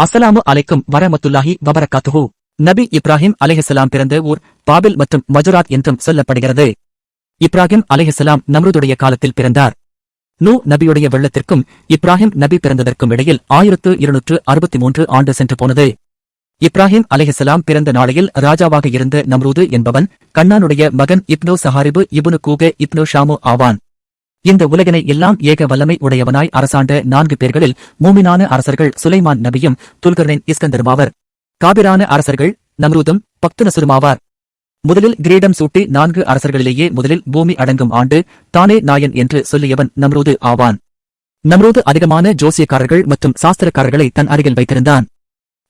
அஸ்ஸலாமு அலைக்கும் வரமத்துல்லாஹி வபரகாத்துஹு. நபி இப்ராஹிம் அலைஹிஸ்ஸலாம் பிறந்த ஊர் பாபில் மற்றும் மஜுராத் என்றும் சொல்லப்படுகிறது. இப்ராஹிம் அலைஹிஸ்ஸலாம் நம்ருதுடைய காலத்தில் பிறந்தார். நூ நபியுடைய வெள்ளத்திற்கும் இப்ராஹிம் நபி பிறந்ததற்கும் இடையில் 1263 ஆண்டு சென்று போனது. இப்ராஹிம் அலைஹிஸ்ஸலாம் பிறந்த நாளையில் ராஜாவாக இருந்த நம்ரூது என்பவன் கண்ணானுடைய மகன் இப்னு சஹாரிபு இப்னு கூகே இப்னு ஷாமு ஆவான். இந்த உலகினை எல்லாம் ஏக வல்லமை உடையவனாய் அரசாண்ட 4 பேர்களில் மூமினான அரசர்கள் சுலைமான் நபியும் துல்கர்னைன் இஸ்கந்தருமாவர். காபிரான அரசர்கள் நம்ரூதும் பக்துனசுருமாவார். முதலில் கிரீடம் சூட்டி 4 அரசர்களிலேயே முதலில் பூமி அடங்கும் ஆண்டு தானே நாயன் என்று சொல்லியவன் நம்ரூது ஆவான். நம்ரூது அதிகமான ஜோசியக்காரர்கள் மற்றும் சாஸ்திரக்காரர்களை தன் அருகில் வைத்திருந்தான்.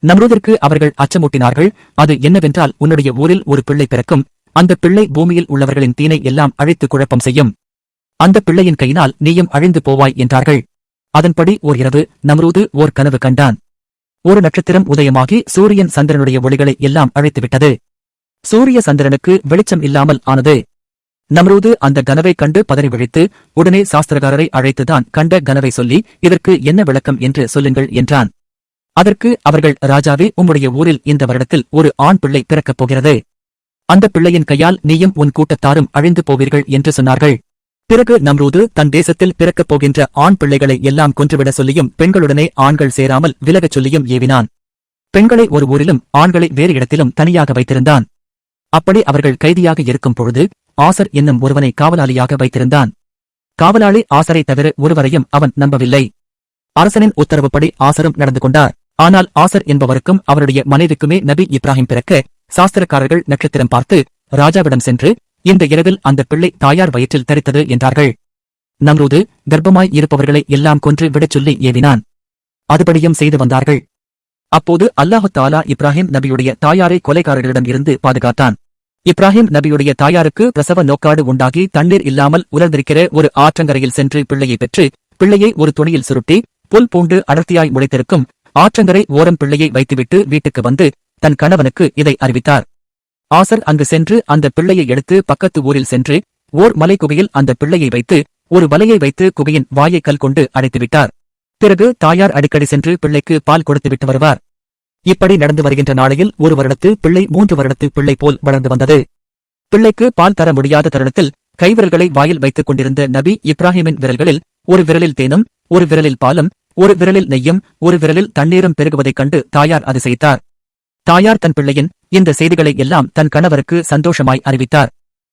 நம்ரூதிற்கு அவர்கள் அச்சமூட்டினார்கள். அது என்னவென்றால், உன்னுடைய ஊரில் ஒரு பிள்ளை பிறக்கும். அந்த பிள்ளை பூமியில் உள்ளவர்களின் தீனை எல்லாம் அழித்து குழப்பம் செய்யும். அந்த பிள்ளையின் கையினால் நீயும் அழிந்து போவாய் என்றார்கள். அதன்படி ஓர் இரவு நம்ரூது ஓர் கனவு கண்டான். ஒரு நட்சத்திரம் உதயமாகி சூரியன் சந்திரனுடைய ஒளிகளை எல்லாம் அழித்துவிட்டது. சூரிய சந்திரனுக்கு வெளிச்சம் இல்லாமல் ஆனது. நம்ரூது அந்த கனவை கண்டு பதறி விழித்து உடனே சாஸ்திரகாரரை அழைத்துதான் கண்ட கனவை சொல்லி இதற்கு என்ன விளக்கம் என்று சொல்லுங்கள் என்றான். அதற்கு அவர்கள், ராஜாவே, உம்முடைய ஊரில் இந்த வருடத்தில் ஒரு ஆண் பிள்ளை பிறக்கப் போகிறது. அந்த பிள்ளையின் கையால் நீயும் உன் கூட்டத்தாரும் அழிந்து போவீர்கள் என்று சொன்னார்கள். பிறகு நம்ரூது தன் தேசத்தில் பிறக்கப் போகின்ற ஆண் பிள்ளைகளை எல்லாம் கொன்றுவிட சொல்லியும் பெண்களுடனே ஆண்கள் சேராமல் விலகச் சொல்லியும் ஏவினான். பெண்களை ஒரு ஊரிலும் ஆண்களை வேறு இடத்திலும் தனியாக வைத்திருந்தான். அப்படி அவர்கள் கைதியாக இருக்கும் பொழுது ஆசர் என்னும் ஒருவனை காவலாளியாக வைத்திருந்தான். காவலாளி ஆசரை தவிர ஒருவரையும் அவன் நம்பவில்லை. அரசனின் உத்தரவுப்படி ஆசரும் நடந்து கொண்டார். ஆனால் ஆசர் என்பவருக்கும் அவருடைய மனைவிக்குமே நபி இப்ராஹிம் பிறக்க சாஸ்திரக்காரர்கள் நட்சத்திரம் பார்த்து ராஜாவிடம் சென்று, இந்த இரவில் அந்த பிள்ளை தாயார் வயிற்றில் தரித்தது என்றார்கள். நம்ரூது கர்ப்பமாய் இருப்பவர்களை எல்லாம் கொன்று விடச் சொல்லி ஏவினான். அதுபடியும் செய்து வந்தார்கள். அப்போது அல்லாஹு தாலா இப்ராஹிம் நபியுடைய தாயாரை கொலைகாரர்களிடம் இருந்து பாதுகாத்தான். இப்ராஹிம் நபியுடைய தாயாருக்கு பிரசவ நோக்காடு உண்டாகி தண்ணீர் இல்லாமல் உலர்ந்திருக்கிற ஒரு ஆற்றங்கரையில் சென்று பிள்ளையை பெற்று பிள்ளையை ஒரு துணியில் சுருட்டி புல் பூண்டு அடர்த்தியாய் முளைத்திருக்கும் ஆற்றங்கரை ஓரம் பிள்ளையை வைத்துவிட்டு வீட்டுக்கு வந்து தன் கணவனுக்கு இதை அறிவித்தார். ஆசர் அங்கு சென்று அந்த பிள்ளையை எடுத்து பக்கத்து ஊரில் சென்று ஓர் மலை குகையில் அந்த பிள்ளையை வைத்து ஒரு வலையை வைத்து குகையின் வாயை கல் கொண்டு அடைத்துவிட்டார். பிறகு தாயார் அடிக்கடி சென்று பிள்ளைக்கு பால் கொடுத்துவிட்டு வருவார். இப்படி நடந்து வருகின்ற நாளையில் ஒரு வருடத்து பிள்ளை 3 வருடத்து பிள்ளை போல் வளர்ந்து வந்தது. பிள்ளைக்கு பால் தர முடியாத தருணத்தில் கைவிரல்களை வாயில் வைத்துக் கொண்டிருந்த நபி இப்ராஹிமின் விரல்களில் ஒரு விரலில் தேனும் ஒரு விரலில் பாலும் ஒரு விரலில் நெய்யும் ஒரு விரலில் தண்ணீரும் பெருகுவதைக் கண்டு தாயார் அதிசயித்தார். தாயார் தன் பிள்ளையின் இந்த செய்திகளை எல்லாம் தன் கணவருக்கு சந்தோஷமாய் அறிவித்தார்.